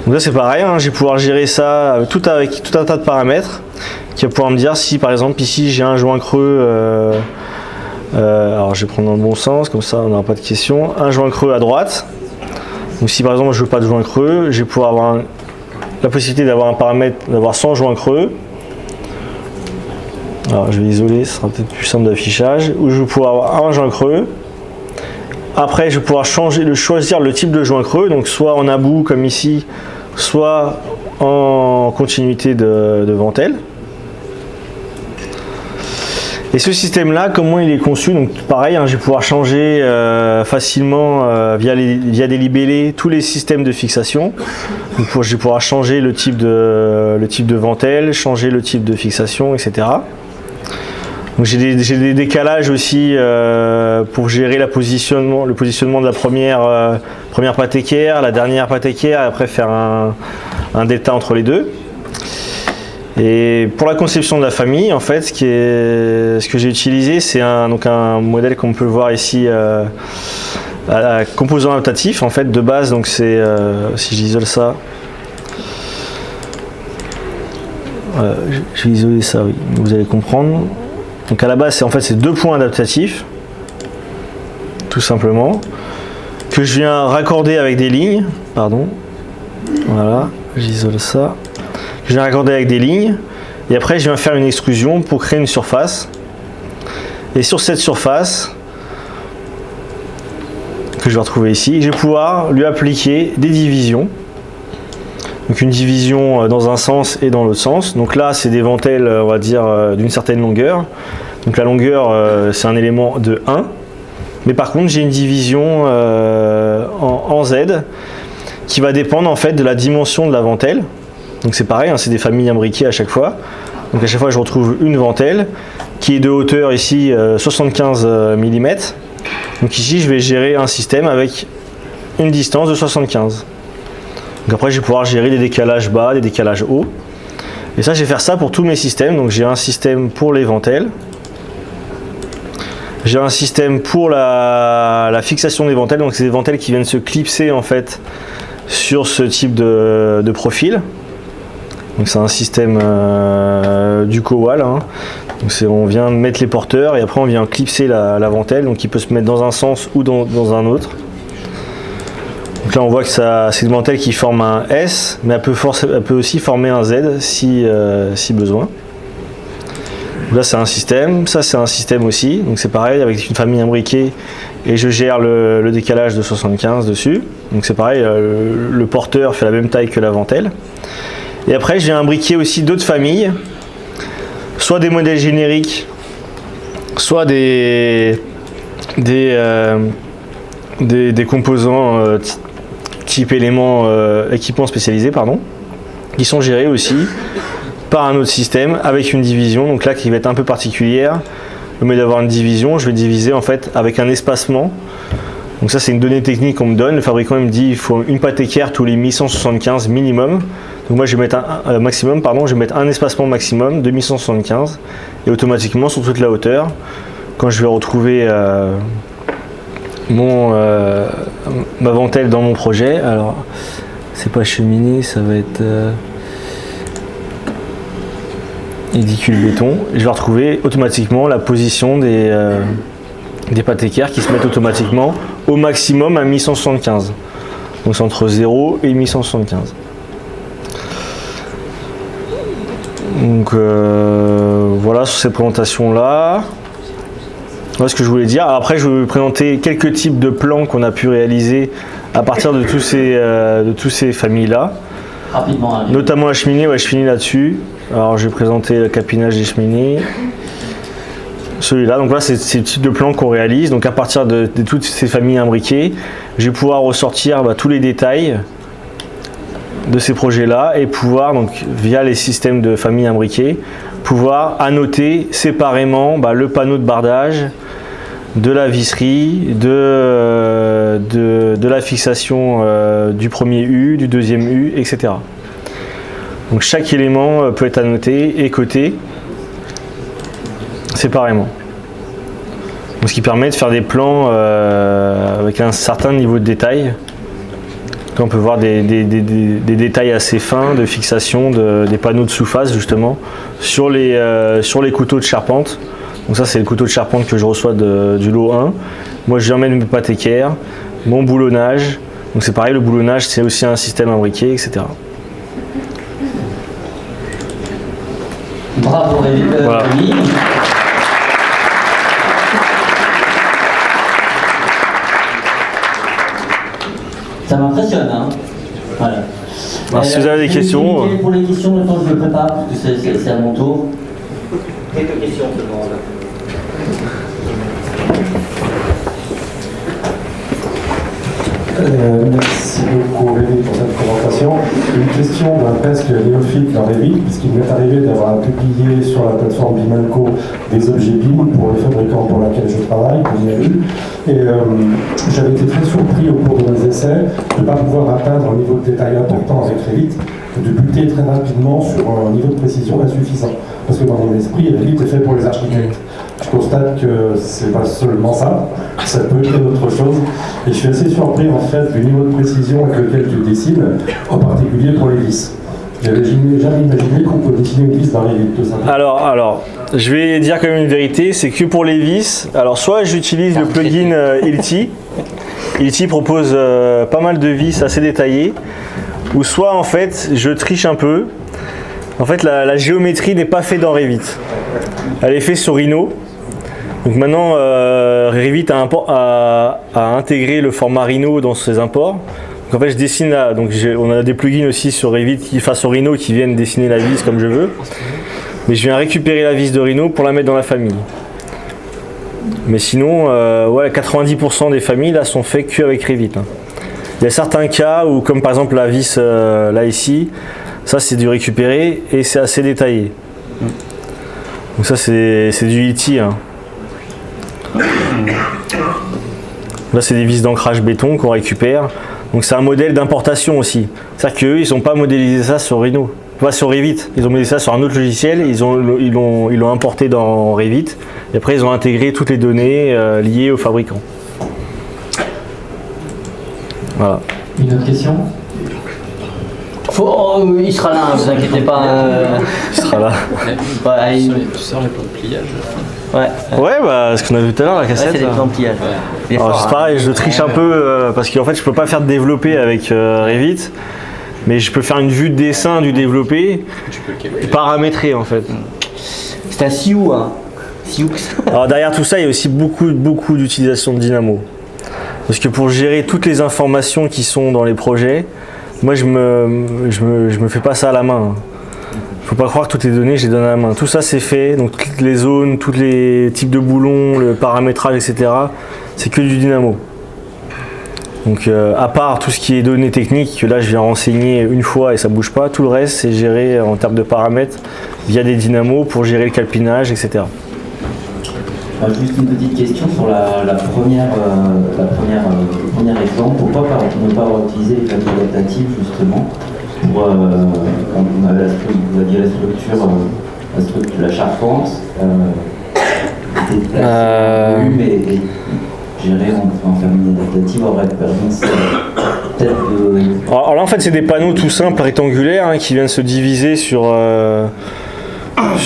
Speaker 3: Donc là c'est pareil, hein, je vais pouvoir gérer ça avec tout un tas de paramètres qui va pouvoir me dire si par exemple ici j'ai un joint creux, alors je vais prendre dans le bon sens, comme ça on n'aura pas de questions, un joint creux à droite. Donc si par exemple je veux pas de joint creux, je vais pouvoir avoir la possibilité d'avoir un paramètre, d'avoir 100 joints creux. Alors je vais isoler, ce sera peut-être plus simple d'affichage, où je vais pouvoir avoir un joint creux. Après je vais pouvoir choisir le type de joint creux, donc soit en about comme ici, soit en continuité de ventelle. Et ce système là, comment il est conçu, donc pareil, hein, je vais pouvoir changer facilement via des libellés tous les systèmes de fixation. Donc je vais pouvoir changer le type de ventelle, changer le type de fixation, etc. Donc j'ai des décalages aussi pour gérer le positionnement de la première pâte équerre, la dernière pâte équerre, et après faire un delta entre les deux. Et pour la conception de la famille, en fait, ce que j'ai utilisé, c'est un modèle qu'on peut voir ici à composant adaptatif, en fait, de base. Donc c'est, si j'isole ça, je vais isoler ça, oui, vous allez comprendre. Donc à la base, c'est deux points adaptatifs, tout simplement, que je viens raccorder avec des lignes. Pardon. Voilà, j'isole ça. Je viens raccorder avec des lignes. Et après, je viens faire une extrusion pour créer une surface. Et sur cette surface, que je vais retrouver ici, je vais pouvoir lui appliquer des divisions. Donc une division dans un sens et dans l'autre sens. Donc là, c'est des ventelles, on va dire, d'une certaine longueur. Donc la longueur, c'est un élément de 1. Mais par contre, j'ai une division en Z qui va dépendre en fait de la dimension de la ventelle. Donc c'est pareil, hein, c'est des familles imbriquées à chaque fois. Donc à chaque fois, je retrouve une ventelle qui est de hauteur ici 75 mm. Donc ici, je vais gérer un système avec une distance de 75. Donc après, je vais pouvoir gérer des décalages bas, des décalages hauts. Et ça, je vais faire ça pour tous mes systèmes. Donc j'ai un système pour les ventelles. J'ai un système pour la fixation des ventelles. Donc c'est des ventelles qui viennent se clipser en fait sur ce type de profil. Donc c'est un système du Kowal. Hein. Donc on vient mettre les porteurs et après on vient clipser la ventelle. Donc il peut se mettre dans un sens ou dans un autre. Donc là on voit que c'est une ventelle qui forme un S, mais elle peut aussi former un Z si besoin. Donc là c'est un système, ça c'est un système aussi, donc c'est pareil avec une famille imbriquée et je gère le décalage de 75 dessus. Donc c'est pareil, le porteur fait la même taille que la ventelle. Et après je viens imbriquer aussi d'autres familles, soit des modèles génériques, soit des composants type équipements spécialisés, qui sont gérés aussi par un autre système avec une division, donc là qui va être un peu particulière. Au lieu d'avoir une division, je vais diviser en fait avec un espacement. Donc ça c'est une donnée technique qu'on me donne, le fabricant il me dit il faut une pâte équerre tous les 1175 minimum. Donc moi je vais mettre je vais mettre un espacement maximum de 1175 et automatiquement sur toute la hauteur, quand je vais retrouver ma ventelle dans mon projet, alors c'est pas cheminé, ça va être édicule béton, je vais retrouver automatiquement la position des des pâtes équerres qui se mettent automatiquement au maximum à 1175. Donc c'est entre 0 et 1175. Donc voilà sur cette présentation là. Voilà ce que je voulais dire. Alors après je vais vous présenter quelques types de plans qu'on a pu réaliser à partir de tous ces familles là.
Speaker 4: Rapidement. Hein.
Speaker 3: Notamment la cheminée, ouais, je finis là-dessus. Alors je vais présenter le capinage des cheminées. Celui-là, donc là c'est le type de plan qu'on réalise. Donc à partir de toutes ces familles imbriquées, je vais pouvoir ressortir tous les détails de ces projets-là et pouvoir, donc via les systèmes de familles imbriquées, pouvoir annoter séparément le panneau de bardage, de la visserie, de la fixation du premier U, du deuxième U, etc. Donc chaque élément peut être annoté et coté séparément. Donc, ce qui permet de faire des plans avec un certain niveau de détail. Là, on peut voir des détails assez fins de fixation des panneaux de sous-face justement sur les couteaux de charpente. Donc ça c'est le couteau de charpente que je reçois du lot 1. Moi je emmène mes pâtes équerres, mon boulonnage. Donc c'est pareil, le boulonnage c'est aussi un système imbriqué, etc.
Speaker 4: Bravo
Speaker 3: Voilà.
Speaker 4: Rémi. Ça m'impressionne, hein. Voilà.
Speaker 3: Alors, si vous avez des questions.
Speaker 4: Pour les questions, le temps que je me prépare, parce que c'est à mon tour. Quelques questions seulement.
Speaker 5: Merci beaucoup Rémi pour cette présentation. Une question d'un presque néophyte dans Revit, puisqu'il m'est arrivé d'avoir publié sur la plateforme Bimalco des objets BIM pour les fabricants pour lesquels je travaille, comme il y a eu. Et j'avais été très surpris au cours de mes essais de ne pas pouvoir atteindre un niveau de détail important avec Revit, de buter très rapidement sur un niveau de précision insuffisant. Parce que dans mon esprit, Revit est fait pour les architectes. Je constate que c'est pas seulement ça peut être d'autres choses. Et je suis assez surpris en fait du niveau de précision avec lequel tu dessines, en particulier pour les vis. J'avais jamais imaginé qu'on peut dessiner une vis dans les vis, tout ça.
Speaker 3: Alors, je vais dire quand même une vérité, c'est que pour les vis, alors soit j'utilise le plugin Hilti. Hilti propose pas mal de vis assez détaillées, ou soit en fait je triche un peu. En fait la géométrie n'est pas faite dans Revit. Elle est faite sur Rhino. Donc maintenant Revit a intégré le format Rhino dans ses imports. Donc en fait je dessine là, donc on a des plugins aussi sur Revit sur Rhino qui viennent dessiner la vis comme je veux. Mais je viens récupérer la vis de Rhino pour la mettre dans la famille. Mais sinon, 90% des familles là sont faites qu'avec Revit. Hein. Il y a certains cas où, comme par exemple la vis là ici, ça c'est du récupéré et c'est assez détaillé. Donc ça c'est du Hilti. Hein. Là c'est des vis d'ancrage béton qu'on récupère. Donc c'est un modèle d'importation aussi. C'est-à-dire qu'eux ils n'ont pas modélisé ça sur Rhino. Pas sur Revit. Ils ont modélisé ça sur un autre logiciel, ils l'ont importé dans Revit et après ils ont intégré toutes les données liées au fabricant. Voilà.
Speaker 4: Une autre question? Il sera là, ne vous inquiétez pas.
Speaker 3: Il sera là.
Speaker 6: Tu sors les plans de pliage.
Speaker 3: Ouais, ce qu'on a vu tout à l'heure, la cassette.
Speaker 4: c'est des plans de pliage.
Speaker 3: Alors c'est pareil, je triche un peu parce qu'en fait je peux pas faire de développé avec Revit, mais je peux faire une vue de dessin du développé, paramétrer en fait.
Speaker 4: C'est un Sioux, hein. Sioux.
Speaker 3: Alors derrière tout ça, il y a aussi beaucoup d'utilisation de Dynamo. Parce que pour gérer toutes les informations qui sont dans les projets, moi je me fais pas ça à la main. Faut pas croire que toutes les données je les donne à la main. Tout ça c'est fait, donc toutes les zones, tous les types de boulons, le paramétrage, etc. C'est que du Dynamo. Donc à part tout ce qui est données techniques, que là je viens renseigner une fois et ça bouge pas, tout le reste c'est géré en termes de paramètres via des dynamos pour gérer le calpinage, etc.
Speaker 4: Juste une petite question sur le premier exemple. Pourquoi ne pas utiliser les plateaux adaptatifs justement pour on avait vous aviez la structure, la charpente était placée volume et gérer en famille adaptative aurait permis peut-être de...
Speaker 3: Alors là en fait c'est des panneaux tout simples rectangulaires qui viennent se diviser sur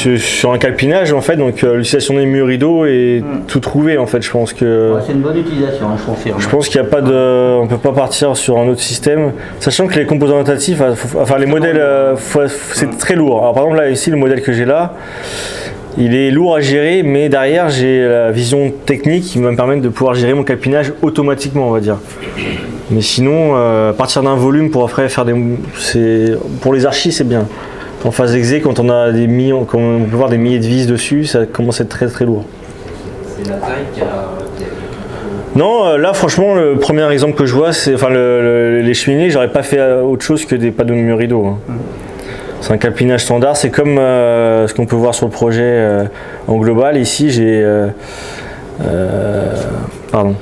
Speaker 3: sur un calpinage en fait, donc l'utilisation des murs rideaux et tout trouvé en fait. Je pense que
Speaker 6: c'est une bonne utilisation, hein, je confirme.
Speaker 3: je pense qu'il n'y a pas de, on peut pas partir sur un autre système, sachant que les composants adaptatifs, enfin les modèles, c'est très lourd. Alors par exemple là ici le modèle que j'ai là, il est lourd à gérer, mais derrière j'ai la vision technique qui va me permettre de pouvoir gérer mon calpinage automatiquement, on va dire. Mais sinon, partir d'un volume pour après faire pour les archis, c'est bien. En phase exé, quand on a quand on peut voir des milliers de vis dessus, ça commence à être très très lourd.
Speaker 4: C'est la taille qui a...
Speaker 3: Non, là franchement, le premier exemple que je vois, c'est les cheminées. J'aurais pas fait autre chose que des panneaux de mur rideau. Hein. C'est un calpinage standard. C'est comme ce qu'on peut voir sur le projet en global. Ici, j'ai pardon.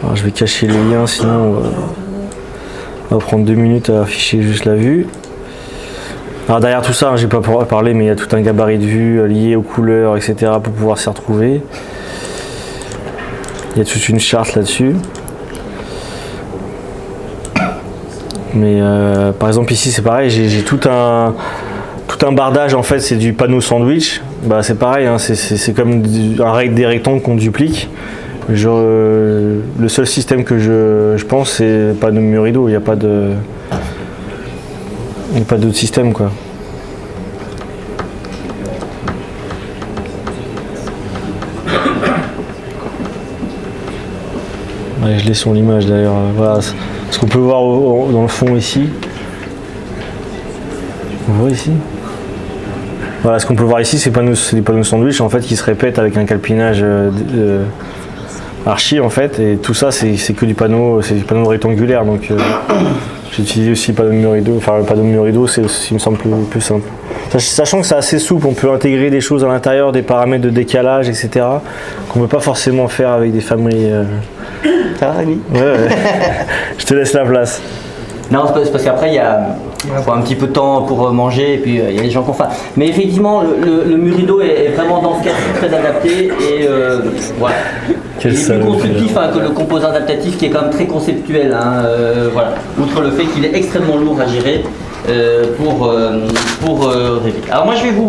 Speaker 3: Alors, je vais cacher les liens, sinon on va prendre 2 minutes à afficher juste la vue. Alors derrière tout ça, j'ai pas parlé, mais il y a tout un gabarit de vue lié aux couleurs, etc. pour pouvoir s'y retrouver. Il y a toute une charte là-dessus. Mais par exemple ici c'est pareil, j'ai tout un bardage en fait, c'est du panneau sandwich. Bah, c'est pareil, hein, c'est comme des rectangles qu'on duplique. Le seul système que je pense c'est panneau mur rideau, il n'y a pas de... Il n'y a pas d'autre système quoi. Ouais, je l'ai sur l'image d'ailleurs. Voilà ce qu'on peut voir dans le fond ici. On voit ici. Voilà ce qu'on peut voir ici, c'est des panneaux sandwich en fait qui se répètent avec un calpinage archi en fait, et tout ça c'est que du panneau rectangulaire, donc j'ai utilisé aussi le panneau de mur rideau. Enfin, le panneau de mur rideau, il me semble plus simple. Sachant que c'est assez souple, on peut intégrer des choses à l'intérieur, des paramètres de décalage, etc. qu'on ne peut pas forcément faire avec des fameries.
Speaker 6: Ça va, Rémi ?
Speaker 3: Ouais. Je te laisse la place.
Speaker 6: Non, c'est parce qu'après, il faut un petit peu de temps pour manger et puis il y a des gens qui ont faim. Mais effectivement, le mur rideau est vraiment dans ce cas très adapté et voilà. Il est plus constructif que le composant adaptatif qui est quand même très conceptuel. Hein, voilà. Outre le fait qu'il est extrêmement lourd à gérer pour Revit. Alors moi, je vais vous